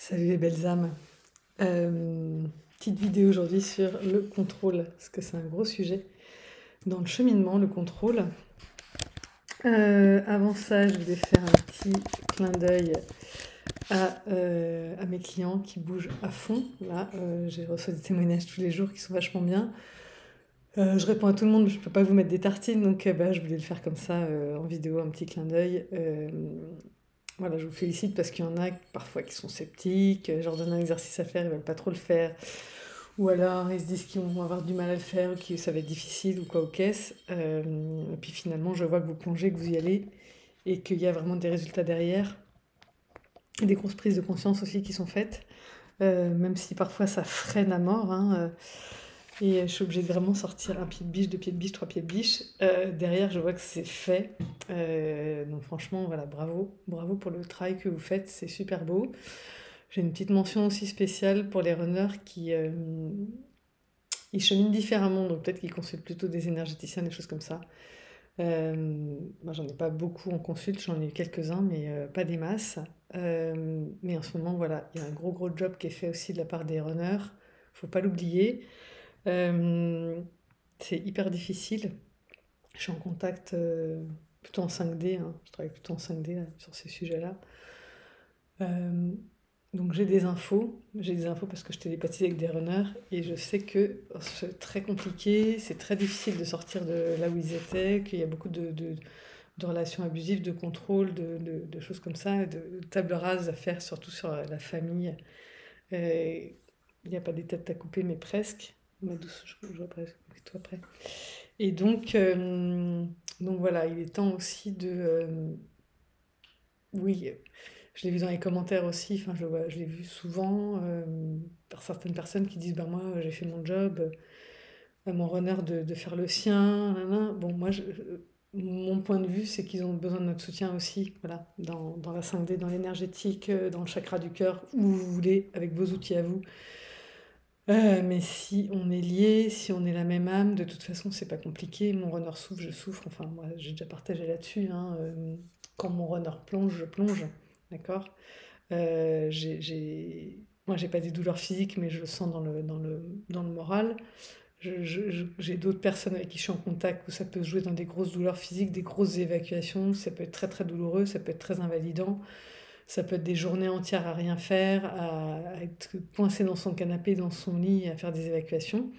Salut les belles âmes. Euh, Petite vidéo aujourd'hui sur le contrôle, parce que c'est un gros sujet. Dans le cheminement, le contrôle. Avant ça, je voulais faire un petit clin d'œil à mes clients qui bougent à fond. Là, j'ai reçu des témoignages tous les jours qui sont vachement bien. Je réponds à tout le monde, mais je ne peux pas vous mettre des tartines, donc je voulais le faire comme ça en vidéo, un petit clin d'œil. Voilà, je vous félicite parce qu'il y en a parfois qui sont sceptiques, je leur donne un exercice à faire, ils veulent pas trop le faire. Ou alors ils se disent qu'ils vont avoir du mal à le faire, ou que ça va être difficile ou quoi aux caisses. Et puis finalement, je vois que vous plongez, que vous y allez et qu'il y a vraiment des résultats derrière. Et des grosses prises de conscience aussi qui sont faites, même si parfois ça freine à mort, hein, et je suis obligée de vraiment sortir un pied de biche, deux pieds de biche, trois pieds de biche. Derrière, je vois que c'est fait. Donc franchement, voilà, bravo. Bravo pour le travail que vous faites, c'est super beau. J'ai une petite mention aussi spéciale pour les runners qui ils cheminent différemment, donc peut-être qu'ils consultent plutôt des énergéticiens, des choses comme ça. Moi, j'en ai pas beaucoup en consulte, j'en ai eu quelques-uns, mais pas des masses. Mais en ce moment, voilà, il y a un gros gros job qui est fait aussi de la part des runners. Faut pas l'oublier. Euh, c'est hyper difficile. Je suis en contact plutôt en 5D, hein. Je travaille plutôt en 5D là, sur ces sujets-là. Euh, donc j'ai des infos parce que je télépathise avec des runners et je sais que c'est très compliqué, c'est très difficile de sortir de là où ils étaient, qu'il y a beaucoup de relations abusives, de contrôle, de choses comme ça, de table rase à faire, surtout sur la famille. Il n'y a pas des têtes à couper, mais presque. Ma douce, je vois presque, toi après. Et donc voilà, il est temps aussi oui, je l'ai vu dans les commentaires aussi, enfin je l'ai vu souvent par certaines personnes qui disent bah moi j'ai fait mon job, à mon runner de faire le sien, nanana. Bon moi mon point de vue c'est qu'ils ont besoin de notre soutien aussi, voilà, dans la 5D, dans l'énergétique, dans le chakra du cœur, où vous voulez, avec vos outils à vous. Mais si on est lié, si on est la même âme, de toute façon, c'est pas compliqué. Mon runner souffre, je souffre. Enfin, moi, j'ai déjà partagé là-dessus, hein. Quand mon runner plonge, je plonge. D'accord? Moi, j'ai pas des douleurs physiques, mais je le sens dans le moral. J'ai d'autres personnes avec qui je suis en contact où ça peut se jouer dans des grosses douleurs physiques, des grosses évacuations. Ça peut être très très douloureux, ça peut être très invalidant. Ça peut être des journées entières à rien faire, à être coincé dans son canapé, dans son lit, à faire des évacuations.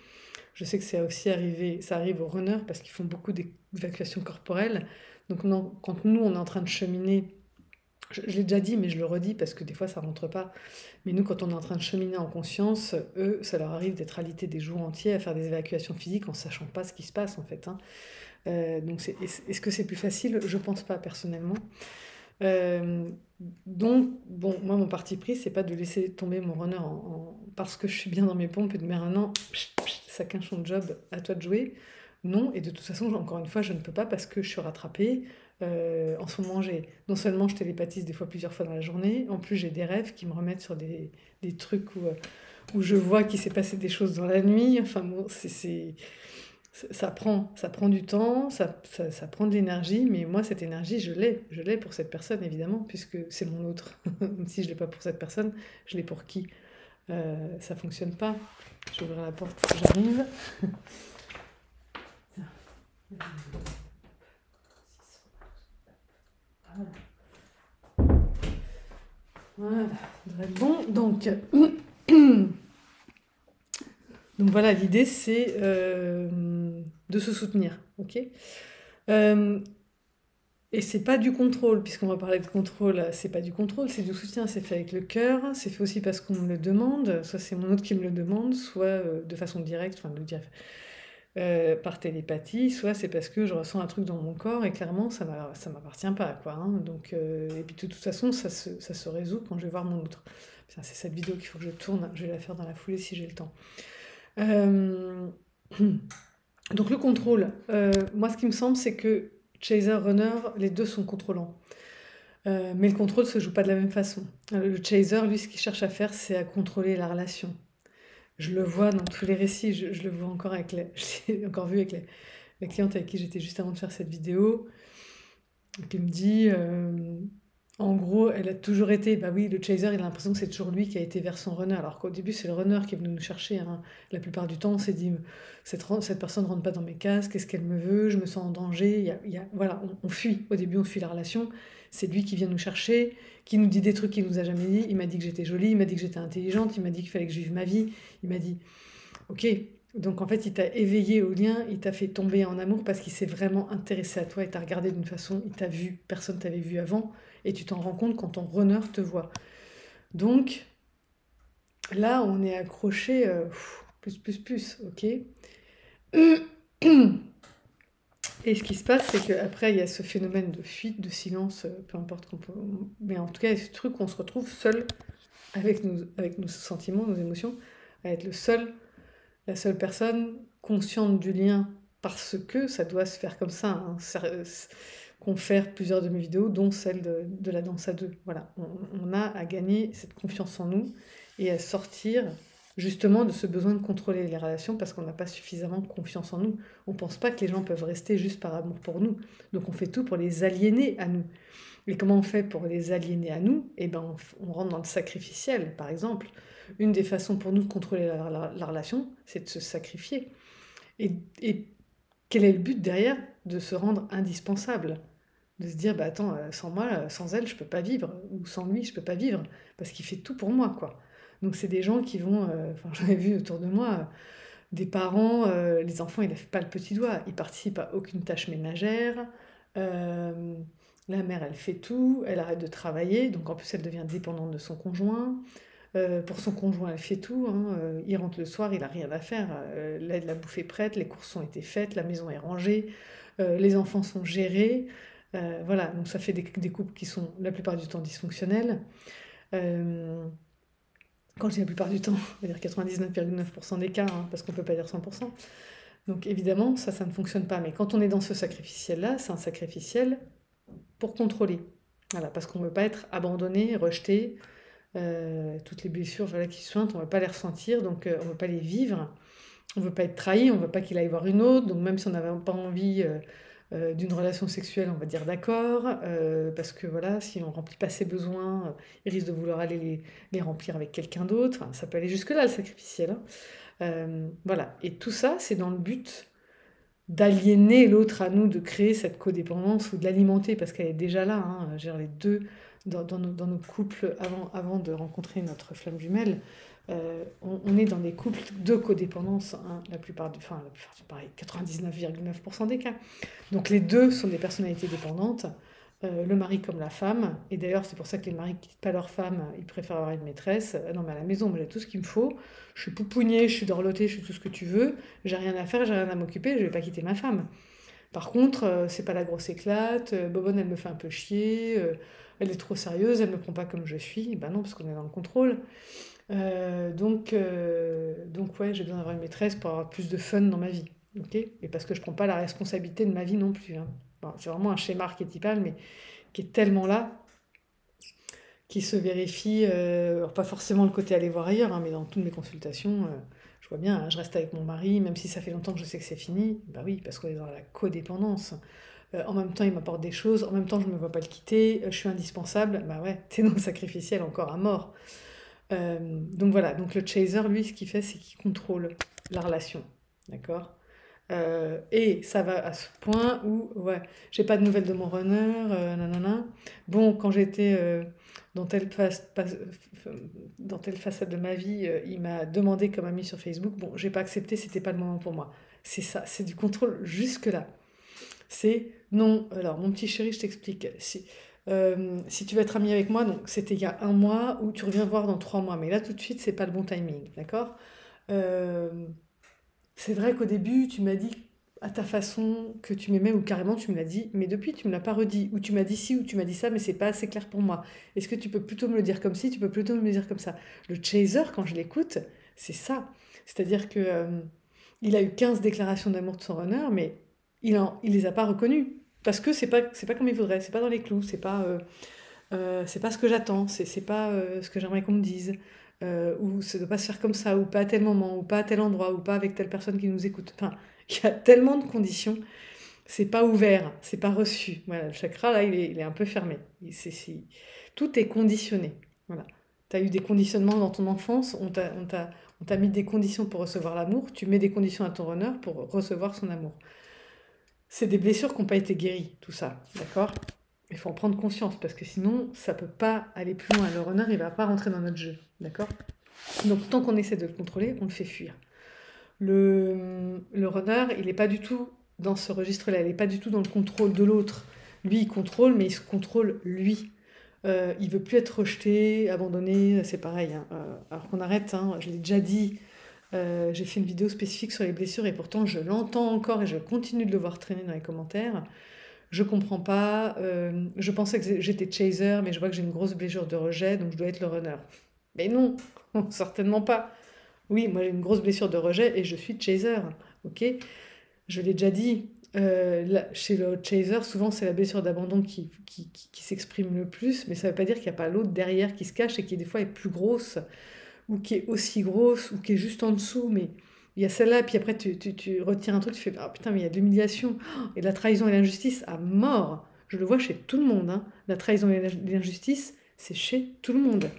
Je sais que c'est aussi arrivé, ça arrive aux runners parce qu'ils font beaucoup d'évacuations corporelles. Donc non, quand nous, on est en train de cheminer, je l'ai déjà dit, mais je le redis parce que des fois, ça rentre pas. Mais nous, quand on est en train de cheminer en conscience, eux, ça leur arrive d'être alités des jours entiers à faire des évacuations physiques en sachant pas ce qui se passe en fait, hein. Donc est-ce que c'est plus facile? Je pense pas personnellement. Euh, donc, bon, moi, mon parti pris, c'est pas de laisser tomber mon runner parce que je suis bien dans mes pompes et de me dire ah non, ça quinche son job, à toi de jouer. Non, et de toute façon, encore une fois, je ne peux pas parce que je suis rattrapée. En ce moment, non seulement je télépathise des fois plusieurs fois dans la journée, en plus j'ai des rêves qui me remettent sur des trucs où je vois qu'il s'est passé des choses dans la nuit. Enfin bon, ça prend du temps, ça prend de l'énergie, mais moi, cette énergie, je l'ai pour cette personne, évidemment, puisque c'est mon autre. Même si je ne l'ai pas pour cette personne, je l'ai pour qui? Ça fonctionne pas. Je vais ouvrir la porte, j'arrive. Voilà, ça devrait être bon. Donc voilà, l'idée, c'est de se soutenir, ok? Euh, Et c'est pas du contrôle, puisqu'on va parler de contrôle, c'est pas du contrôle, c'est du soutien, c'est fait avec le cœur, c'est fait aussi parce qu'on me le demande, soit c'est mon autre qui me le demande, soit de façon directe, enfin de dire par télépathie, soit c'est parce que je ressens un truc dans mon corps et clairement ça m'appartient pas, quoi, hein. Donc, et puis de toute façon, ça se résout quand je vais voir mon autre. Putain, c'est cette vidéo qu'il faut que je tourne, je vais la faire dans la foulée si j'ai le temps. Euh, Donc le contrôle, moi ce qui me semble c'est que chaser, runner, les deux sont contrôlants. Mais le contrôle se joue pas de la même façon. Le chaser, lui, ce qu'il cherche à faire, c'est à contrôler la relation. Je le vois dans tous les récits, je le vois encore je l'ai encore vu avec la cliente avec qui j'étais juste avant de faire cette vidéo, qui me dit, En gros, elle a toujours été, bah oui, le chaser, il a l'impression que c'est toujours lui qui a été vers son runner, alors qu'au début, c'est le runner qui est venu nous chercher, hein. La plupart du temps, on s'est dit, cette personne ne rentre pas dans mes cases, qu'est-ce qu'elle me veut, je me sens en danger, voilà, on fuit. Au début, on fuit la relation. C'est lui qui vient nous chercher, qui nous dit des trucs qu'il nous a jamais dit. Il m'a dit que j'étais jolie, il m'a dit que j'étais intelligente, il m'a dit qu'il fallait que je vive ma vie. Il m'a dit, ok. Donc en fait, il t'a éveillé au lien, il t'a fait tomber en amour parce qu'il s'est vraiment intéressé à toi, il t'a regardé d'une façon, il t'a vu, personne t'avait vu avant, et tu t'en rends compte quand ton runner te voit. Donc là, on est accroché, plus, ok. Et ce qui se passe, c'est qu'après, il y a ce phénomène de fuite, de silence, peu importe qu'on peut. Mais en tout cas, il y a ce truc où on se retrouve seul avec nos sentiments, nos émotions, à être la seule personne consciente du lien, parce que ça doit se faire comme ça, hein, confère plusieurs de mes vidéos, dont celle de la danse à deux. Voilà, on a à gagner cette confiance en nous et à sortir justement de ce besoin de contrôler les relations parce qu'on n'a pas suffisamment confiance en nous. On ne pense pas que les gens peuvent rester juste par amour pour nous. Donc on fait tout pour les aliéner à nous. Et comment on fait pour les aliéner à nous? Eh ben, on rentre dans le sacrificiel, par exemple. Une des façons pour nous de contrôler la relation, c'est de se sacrifier. Et quel est le but derrière? De se rendre indispensable. De se dire, bah attends, sans moi, sans elle, je peux pas vivre. Ou sans lui, je peux pas vivre. Parce qu'il fait tout pour moi, quoi. Donc c'est des gens qui vont, enfin j'en ai vu autour de moi, des parents, les enfants ils lèvent pas le petit doigt, ils participent à aucune tâche ménagère, euh, la mère elle fait tout, elle arrête de travailler, donc en plus elle devient dépendante de son conjoint. Pour son conjoint elle fait tout, hein, il rentre le soir, il a rien à faire, la bouffe est prête, les courses ont été faites, la maison est rangée, les enfants sont gérés, voilà, donc ça fait des couples qui sont la plupart du temps dysfonctionnels. Euh, Quand je dis la plupart du temps, on va dire 99,9% des cas, hein, parce qu'on ne peut pas dire 100%. Donc évidemment, ça ne fonctionne pas. Mais quand on est dans ce sacrificiel-là, c'est un sacrificiel pour contrôler. Voilà, parce qu'on ne veut pas être abandonné, rejeté. Toutes les blessures voilà, qui suintent, on ne veut pas les ressentir, donc on ne veut pas les vivre. On ne veut pas être trahi, on ne veut pas qu'il aille voir une autre. Donc même si on n'avait pas envie d'une relation sexuelle, on va dire d'accord, parce que voilà, si on ne remplit pas ses besoins, il risque de vouloir aller les remplir avec quelqu'un d'autre. Enfin, ça peut aller jusque-là, le sacrificiel, hein. Voilà. Et tout ça, c'est dans le but d'aliéner l'autre à nous, de créer cette codépendance ou de l'alimenter, parce qu'elle est déjà là, hein. Les deux, dans nos couples, avant de rencontrer notre flamme jumelle, on est dans des couples de codépendance, hein, pareil, 99,9% des cas. Donc les deux sont des personnalités dépendantes, le mari comme la femme, et d'ailleurs c'est pour ça que les maris ne quittent pas leur femme, ils préfèrent avoir une maîtresse. Non mais à la maison, moi j'ai tout ce qu'il me faut, je suis poupounée, je suis dorlotée, je suis tout ce que tu veux, j'ai rien à faire, j'ai rien à m'occuper, je vais pas quitter ma femme. Par contre, c'est pas la grosse éclate, Bobonne elle me fait un peu chier, elle est trop sérieuse, elle me prend pas comme je suis, ben non parce qu'on est dans le contrôle. Donc ouais, j'ai besoin d'avoir une maîtresse pour avoir plus de fun dans ma vie, ok? Et parce que je prends pas la responsabilité de ma vie non plus, hein. Bon, c'est vraiment un schéma archétypal, mais qui est tellement là, qui se vérifie, alors pas forcément le côté aller voir ailleurs, hein, mais dans toutes mes consultations, je vois bien, hein, je reste avec mon mari, même si ça fait longtemps que je sais que c'est fini, bah oui, parce qu'on est dans la codépendance. En même temps, il m'apporte des choses, en même temps, je ne me vois pas le quitter, je suis indispensable, bah ouais, t'es dans le sacrificiel encore à mort. Donc voilà, donc le chaser, lui, ce qu'il fait, c'est qu'il contrôle la relation, d'accord? Et ça va à ce point où, ouais, j'ai pas de nouvelles de mon runner, nanana. Bon, quand j'étais dans dans telle façade de ma vie, il m'a demandé comme ami sur Facebook. Bon, j'ai pas accepté, c'était pas le moment pour moi. C'est ça, c'est du contrôle jusque-là. C'est non, alors mon petit chéri, je t'explique. Si tu veux être ami avec moi, donc c'était il y a un mois ou tu reviens voir dans 3 mois, mais là tout de suite, c'est pas le bon timing, d'accord? Euh, c'est vrai qu'au début, tu m'as dit à ta façon que tu m'aimais ou carrément tu me l'as dit, mais depuis tu me l'as pas redit, ou tu m'as dit ci ou tu m'as dit ça, mais c'est pas assez clair pour moi. Est-ce que tu peux plutôt me le dire comme ci, tu peux plutôt me le dire comme ça? Le chaser, quand je l'écoute, c'est ça. C'est-à-dire que il a eu 15 déclarations d'amour de son runner, mais il les a pas reconnues. Parce que c'est pas comme il voudrait, c'est pas dans les clous, c'est pas ce que j'attends, c'est pas ce que j'aimerais qu'on me dise, ou ça doit pas se faire comme ça, ou pas à tel moment, ou pas à tel endroit, ou pas avec telle personne qui nous écoute. Enfin, il y a tellement de conditions. c'est pas ouvert, c'est pas reçu. Voilà, le chakra, là, il est un peu fermé. Tout est conditionné. Voilà. Tu as eu des conditionnements dans ton enfance, on t'a mis des conditions pour recevoir l'amour, tu mets des conditions à ton runner pour recevoir son amour. C'est des blessures qui n'ont pas été guéries, tout ça, d'accord? Il faut en prendre conscience, parce que sinon, ça peut pas aller plus loin. Le runner, il va pas rentrer dans notre jeu, d'accord? Donc, tant qu'on essaie de le contrôler, on le fait fuir. Le runner, il n'est pas du tout dans ce registre-là, il n'est pas du tout dans le contrôle de l'autre. Lui, il contrôle, mais il se contrôle lui. Il veut plus être rejeté, abandonné, c'est pareil, hein. Alors qu'on arrête, hein, je l'ai déjà dit, j'ai fait une vidéo spécifique sur les blessures et pourtant je l'entends encore et je continue de le voir traîner dans les commentaires. Je comprends pas, je pensais que j'étais chaser, mais je vois que j'ai une grosse blessure de rejet, donc je dois être le runner. Mais non, certainement pas. Oui, moi j'ai une grosse blessure de rejet et je suis chaser, ok? Je l'ai déjà dit, chez le chaser, souvent c'est la blessure d'abandon qui s'exprime le plus, mais ça ne veut pas dire qu'il n'y a pas l'autre derrière qui se cache et qui des fois est plus grosse, ou qui est aussi grosse, ou qui est juste en dessous, mais il y a celle-là, puis après tu retires un truc, tu fais ah putain, mais il y a de l'humiliation, et de la trahison et l'injustice à mort. Je le vois chez tout le monde, hein. La trahison et l'injustice, c'est chez tout le monde.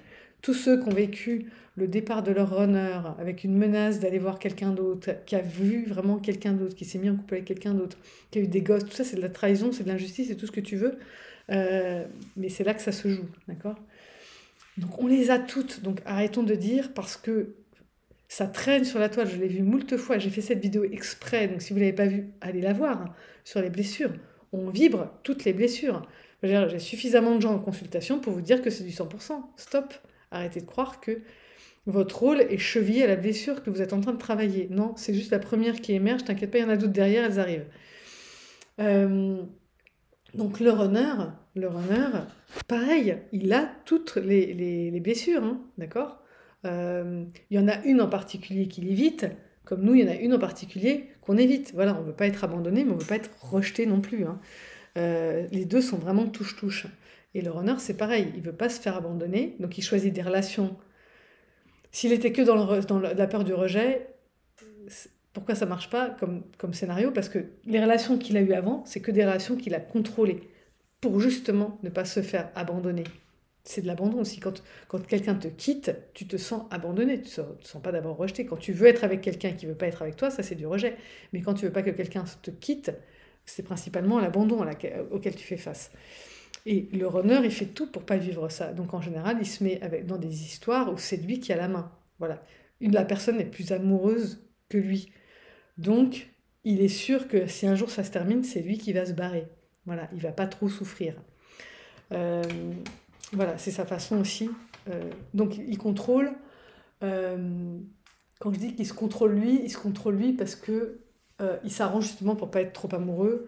Tous ceux qui ont vécu le départ de leur runner avec une menace d'aller voir quelqu'un d'autre, qui a vu vraiment quelqu'un d'autre, qui s'est mis en couple avec quelqu'un d'autre, qui a eu des gosses, tout ça c'est de la trahison, c'est de l'injustice, c'est tout ce que tu veux. Mais c'est là que ça se joue, d'accord? Donc on les a toutes, donc arrêtons de dire parce que ça traîne sur la toile, je l'ai vu moult fois, j'ai fait cette vidéo exprès, donc si vous ne l'avez pas vue, allez la voir, hein, sur les blessures. On vibre toutes les blessures. J'ai suffisamment de gens en consultation pour vous dire que c'est du 100%. Stop. Arrêtez de croire que votre rôle est chevillé à la blessure que vous êtes en train de travailler. Non, c'est juste la première qui émerge, t'inquiète pas, il y en a d'autres derrière, elles arrivent. Donc le runner, pareil, il a toutes les blessures, hein, d'accord? Il y en a une en particulier qu'il évite, comme nous, il y en a une en particulier qu'on évite. Voilà, on ne veut pas être abandonné, mais on ne veut pas être rejeté non plus, hein. Les deux sont vraiment touche-touche. Et le runner, c'est pareil, il ne veut pas se faire abandonner, donc il choisit des relations. S'il était que dans la peur du rejet, pourquoi ça marche pas comme scénario? Parce que les relations qu'il a eues avant, c'est que des relations qu'il a contrôlées pour justement ne pas se faire abandonner. C'est de l'abandon aussi. Quand quelqu'un te quitte, tu te sens abandonné, tu ne te sens pas d'abord rejeté. Quand tu veux être avec quelqu'un qui ne veut pas être avec toi, ça c'est du rejet. Mais quand tu veux pas que quelqu'un te quitte, c'est principalement l'abandon auquel tu fais face. Et le runner, il fait tout pour pas vivre ça. Donc en général, il se met dans des histoires où c'est lui qui a la main. Voilà. La personne est plus amoureuse que lui. Donc, il est sûr que si un jour ça se termine, c'est lui qui va se barrer. Voilà, il va pas trop souffrir. Euh, voilà, c'est sa façon aussi. Donc, il contrôle. Quand je dis qu'il se contrôle lui, il se contrôle lui parce que il s'arrange justement pour pas être trop amoureux.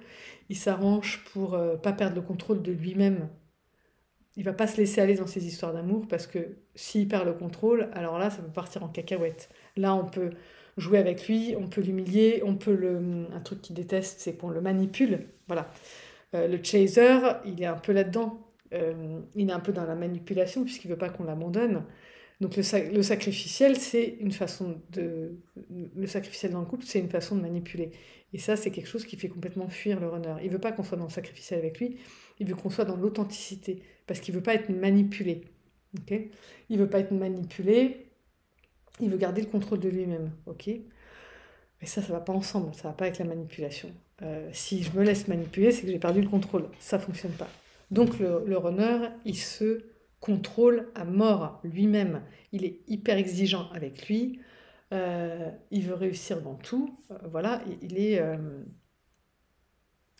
Il s'arrange pour pas perdre le contrôle de lui-même. Il va pas se laisser aller dans ses histoires d'amour parce que s'il perd le contrôle, alors là, ça peut partir en cacahuète. Là, on peut jouer avec lui, on peut l'humilier, un truc qu'il déteste, c'est qu'on le manipule. Voilà. Le chaser, il est un peu là-dedans. Il est un peu dans la manipulation puisqu'il veut pas qu'on l'abandonne. Donc le sacrificiel, c'est une façon de... Le sacrificiel dans le couple, c'est une façon de manipuler. Et ça, c'est quelque chose qui fait complètement fuir le runner. Il veut pas qu'on soit dans le sacrificiel avec lui, il veut qu'on soit dans l'authenticité, parce qu'il veut pas être manipulé. Okay, il veut pas être manipulé, il veut garder le contrôle de lui-même. Ok. Mais ça va pas ensemble, ça va pas avec la manipulation. Si je me laisse manipuler, c'est que j'ai perdu le contrôle. Ça fonctionne pas. Donc le runner, il se contrôle à mort lui-même. Il est hyper exigeant avec lui. Il veut réussir dans tout. Voilà, il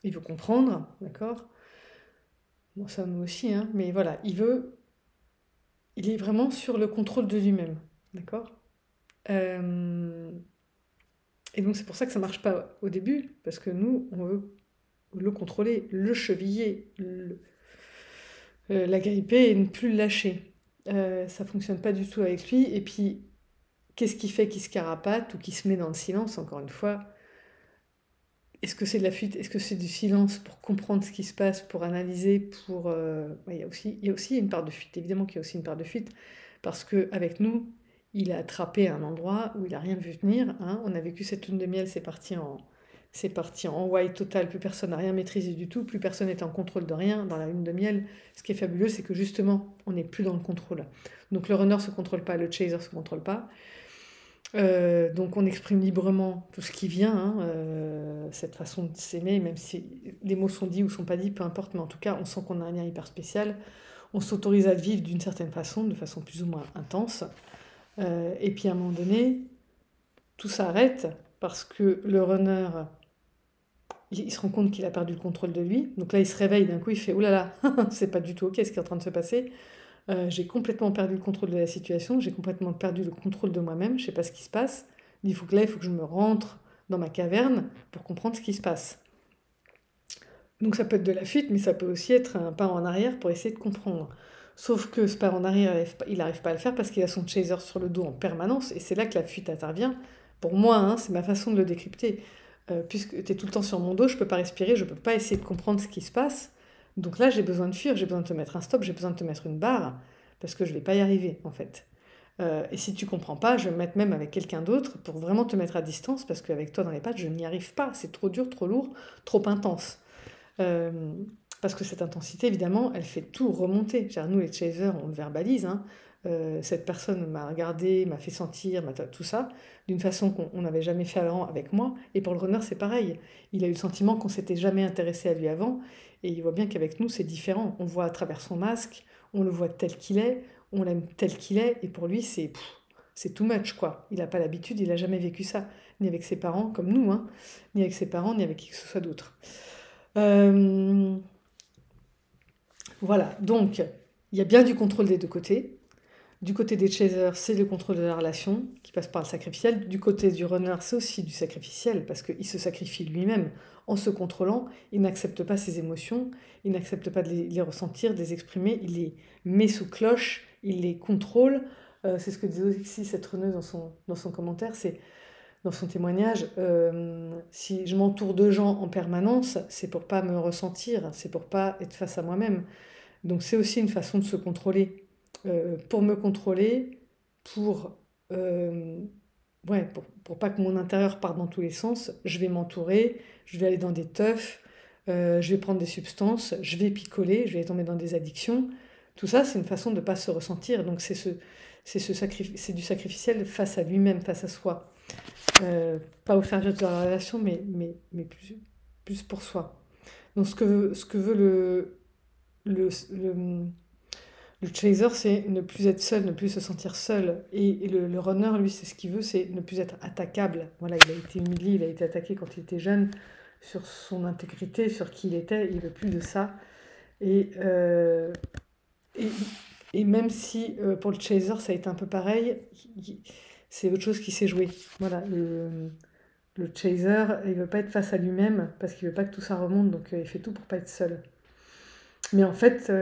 veut comprendre, d'accord? Bon, ça nous aussi, hein, mais voilà, il est vraiment sur le contrôle de lui-même, d'accord? Euh, et donc c'est pour ça que ça marche pas au début, parce que nous, on veut le contrôler, le cheviller, l'agripper et ne plus le lâcher. Ça fonctionne pas du tout avec lui. Et puis, qu'est-ce qui fait qu'il se carapate ou qu'il se met dans le silence, encore une fois? Est-ce que c'est de la fuite? Est-ce que c'est du silence pour comprendre ce qui se passe, pour analyser, ouais, il y a aussi une part de fuite. Évidemment qu'il y a aussi une part de fuite, parce qu'avec nous, il a attrapé un endroit où il n'a rien vu venir, hein. On a vécu cette lune de miel, c'est parti c'est parti en white total, plus personne n'a rien maîtrisé du tout, plus personne n'est en contrôle de rien dans la lune de miel. Ce qui est fabuleux, c'est que justement, on n'est plus dans le contrôle. Donc le runner se contrôle pas, le chaser se contrôle pas. Donc on exprime librement tout ce qui vient, hein, cette façon de s'aimer, même si les mots sont dits ou sont pas dits, peu importe, mais en tout cas, on sent qu'on a un lien hyper spécial. On s'autorise à le vivre d'une certaine façon, de façon plus ou moins intense. Et puis à un moment donné, tout s'arrête parce que le runner, il se rend compte qu'il a perdu le contrôle de lui. Donc là, il se réveille d'un coup, il fait « Oh là là, c'est pas du tout ok ce qui est en train de se passer. J'ai complètement perdu le contrôle de la situation, j'ai complètement perdu le contrôle de moi-même, je sais pas ce qui se passe. Il faut que je me rentre dans ma caverne pour comprendre ce qui se passe. » Donc ça peut être de la fuite, mais ça peut aussi être un pas en arrière pour essayer de comprendre. Sauf que ce pas en arrière, il n'arrive pas à le faire parce qu'il a son chaser sur le dos en permanence, et c'est là que la fuite intervient. Pour moi, hein, c'est ma façon de le décrypter. Puisque tu es tout le temps sur mon dos, je peux pas respirer, je peux pas essayer de comprendre ce qui se passe. Donc là, j'ai besoin de fuir, j'ai besoin de te mettre un stop, j'ai besoin de te mettre une barre, parce que je vais pas y arriver, en fait. Et si tu comprends pas, je vais me mettre même avec quelqu'un d'autre pour vraiment te mettre à distance, parce qu'avec toi dans les pattes, je n'y arrive pas. C'est trop dur, trop lourd, trop intense. Euh, Parce que cette intensité, évidemment, elle fait tout remonter. Nous, les chasers, on le verbalise, hein. Cette personne m'a regardé, m'a fait sentir, tout ça, d'une façon qu'on n'avait jamais fait avant avec moi. Et pour le runner, c'est pareil. Il a eu le sentiment qu'on s'était jamais intéressé à lui avant. Et il voit bien qu'avec nous, c'est différent. On voit à travers son masque, on le voit tel qu'il est, on l'aime tel qu'il est. Et pour lui, c'est too much, quoi. Il n'a pas l'habitude, il n'a jamais vécu ça. Ni avec ses parents, comme nous, hein. Ni avec ses parents, ni avec qui que ce soit d'autre. Voilà, donc il y a bien du contrôle des deux côtés. Du côté des chasers, c'est le contrôle de la relation qui passe par le sacrificiel. Du côté du runner, c'est aussi du sacrificiel parce qu'il se sacrifie lui-même en se contrôlant. Il n'accepte pas ses émotions, il n'accepte pas de les ressentir, de les exprimer. Il les met sous cloche, il les contrôle. C'est ce que disait aussi cette runneuse dans son commentaire, c'est dans son témoignage. Si je m'entoure de gens en permanence, c'est pour pas me ressentir, c'est pour pas être face à moi-même. Donc c'est aussi une façon de se contrôler. Pour me contrôler, pour, euh, ouais, pour pas que mon intérieur parte dans tous les sens, je vais m'entourer, je vais aller dans des teufs, je vais prendre des substances, je vais picoler, je vais tomber dans des addictions. Tout ça, c'est une façon de ne pas se ressentir. Donc c'est du sacrificiel face à lui-même, face à soi. Pas au service de la relation, mais plus pour soi. Donc ce que veut le, le, le chaser, c'est ne plus être seul, ne plus se sentir seul. Et le runner, lui, c'est ce qu'il veut, c'est ne plus être attaquable. Voilà, il a été humilié, il a été attaqué quand il était jeune sur son intégrité, sur qui il était. Il veut plus de ça. Et, euh, et, et même si pour le chaser, ça a été un peu pareil, c'est autre chose qui s'est joué. Voilà, le chaser, il veut pas être face à lui-même parce qu'il veut pas que tout ça remonte, donc il fait tout pour pas être seul. Mais en fait,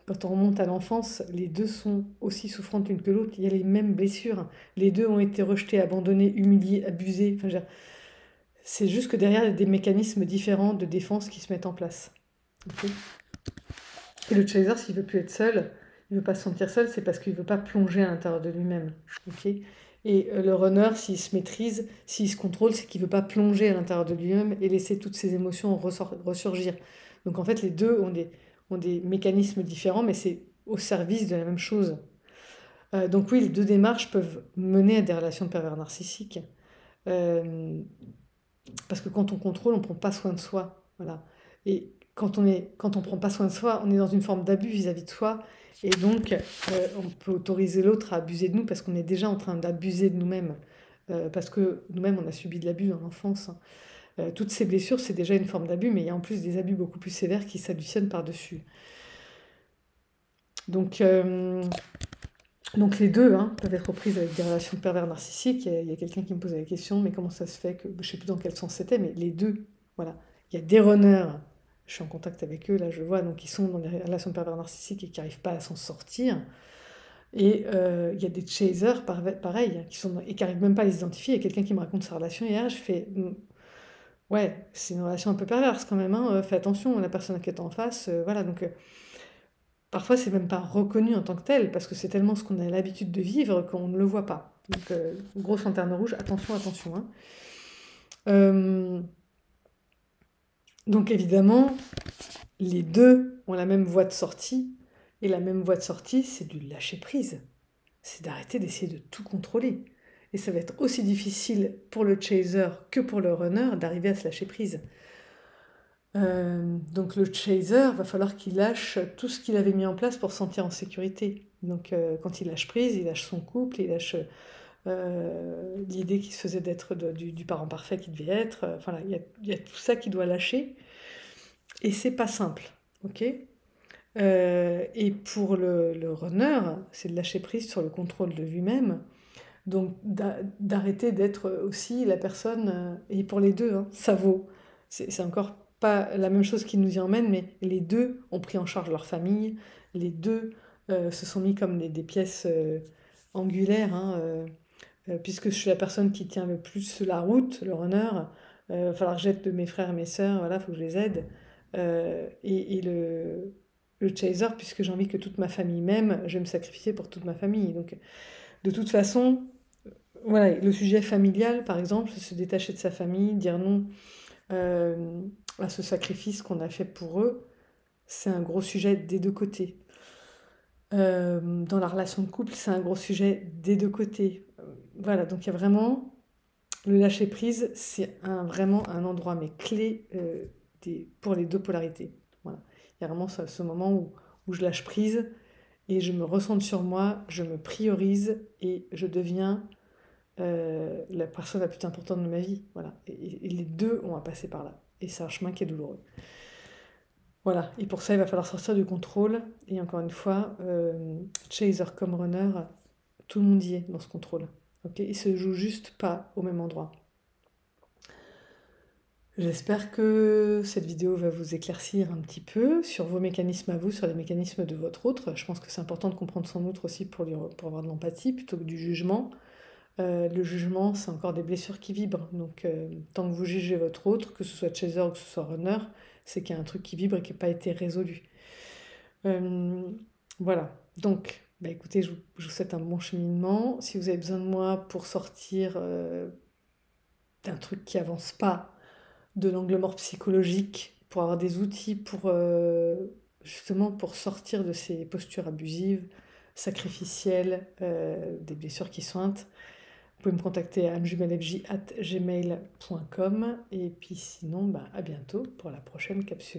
quand on remonte à l'enfance, les deux sont aussi souffrantes l'une que l'autre. Il y a les mêmes blessures. Les deux ont été rejetés, abandonnés, humiliés, abusés. Enfin, c'est juste que derrière, il y a des mécanismes différents de défense qui se mettent en place. Ok. Et le chaser, s'il veut plus être seul, il veut pas se sentir seul, c'est parce qu'il veut pas plonger à l'intérieur de lui-même. Ok. Et le runner, s'il se maîtrise, s'il se contrôle, c'est qu'il veut pas plonger à l'intérieur de lui-même et laisser toutes ses émotions ressurgir. Donc en fait, les deux ont des mécanismes différents, mais c'est au service de la même chose. Donc oui, les deux démarches peuvent mener à des relations de pervers narcissiques. Euh, Parce que quand on contrôle, on ne prend pas soin de soi. Voilà. Et quand on ne prend pas soin de soi, on est dans une forme d'abus vis-à-vis de soi. Et donc, on peut autoriser l'autre à abuser de nous parce qu'on est déjà en train d'abuser de nous-mêmes. Parce que nous-mêmes, on a subi de l'abus dans l'enfance. Toutes ces blessures, c'est déjà une forme d'abus, mais il y a en plus des abus beaucoup plus sévères qui s'additionnent par-dessus. Donc, donc les deux peuvent être prises avec des relations de pervers narcissiques. Il y a quelqu'un qui me posait la question, mais comment ça se fait que, je ne sais plus dans quel sens c'était, mais les deux, voilà. Il y a des runners, je suis en contact avec eux, là je vois, donc ils sont dans des relations de pervers narcissiques et qui n'arrivent pas à s'en sortir. Et il y a des chasers, pareil, et qui n'arrivent même pas à les identifier. Il y a quelqu'un qui me raconte sa relation hier, je fais, ouais, c'est une relation un peu perverse quand même, hein, fais attention, la personne qui est en face, voilà, donc... Parfois, c'est même pas reconnu en tant que tel, parce que c'est tellement ce qu'on a l'habitude de vivre qu'on ne le voit pas. Donc, grosse lanterne rouge, attention, attention. Hein. Donc évidemment, les deux ont la même voie de sortie, et la même voie de sortie, c'est du lâcher prise. C'est d'arrêter d'essayer de tout contrôler. Et ça va être aussi difficile pour le chaser que pour le runner d'arriver à se lâcher prise. Donc le chaser, va falloir qu'il lâche tout ce qu'il avait mis en place pour se sentir en sécurité. Donc quand il lâche prise, il lâche son couple, il lâche l'idée qu'il se faisait d'être du parent parfait qu'il devait être. Enfin, là, il y a tout ça qui doit lâcher. Et c'est pas simple, ok. Et pour le runner, c'est de lâcher prise sur le contrôle de lui-même. Donc d'arrêter d'être aussi la personne, et pour les deux, hein, ça vaut. C'est encore pas la même chose qui nous y emmène, mais les deux ont pris en charge leur famille, les deux se sont mis comme des pièces angulaires, hein, puisque je suis la personne qui tient le plus la route, le runner, il va falloir que j'aide de mes frères et mes sœurs, voilà, il faut que je les aide. Et le chaser, puisque j'ai envie que toute ma famille m'aime, je vais me sacrifier pour toute ma famille. Donc de toute façon, voilà, le sujet familial, par exemple, se détacher de sa famille, dire non euh, à ce sacrifice qu'on a fait pour eux, c'est un gros sujet des deux côtés. Dans la relation de couple, c'est un gros sujet des deux côtés. Voilà, donc il y a vraiment le lâcher prise, c'est vraiment un endroit mais clé pour les deux polarités. Voilà. Il y a vraiment ce moment où je lâche prise et je me recentre sur moi, je me priorise et je deviens la personne la plus importante de ma vie. Voilà. Et les deux ont à passer par là. Et c'est un chemin qui est douloureux. Voilà. Et pour ça, il va falloir sortir du contrôle. Et encore une fois, chaser comme runner, tout le monde y est dans ce contrôle. Okay, il se joue juste pas au même endroit. J'espère que cette vidéo va vous éclaircir un petit peu sur vos mécanismes à vous, sur les mécanismes de votre autre. Je pense que c'est important de comprendre son autre aussi pour avoir de l'empathie plutôt que du jugement. Le jugement, c'est encore des blessures qui vibrent. Donc, tant que vous jugez votre autre, que ce soit chaser ou que ce soit runner, c'est qu'il y a un truc qui vibre et qui n'a pas été résolu. Voilà. Donc, bah écoutez, je vous souhaite un bon cheminement. Si vous avez besoin de moi pour sortir d'un truc qui avance pas, de l'angle mort psychologique, pour avoir des outils pour justement pour sortir de ces postures abusives, sacrificielles, des blessures qui sointent, vous pouvez me contacter à anjumelfj@gmail.com et puis sinon, bah, à bientôt pour la prochaine capsule.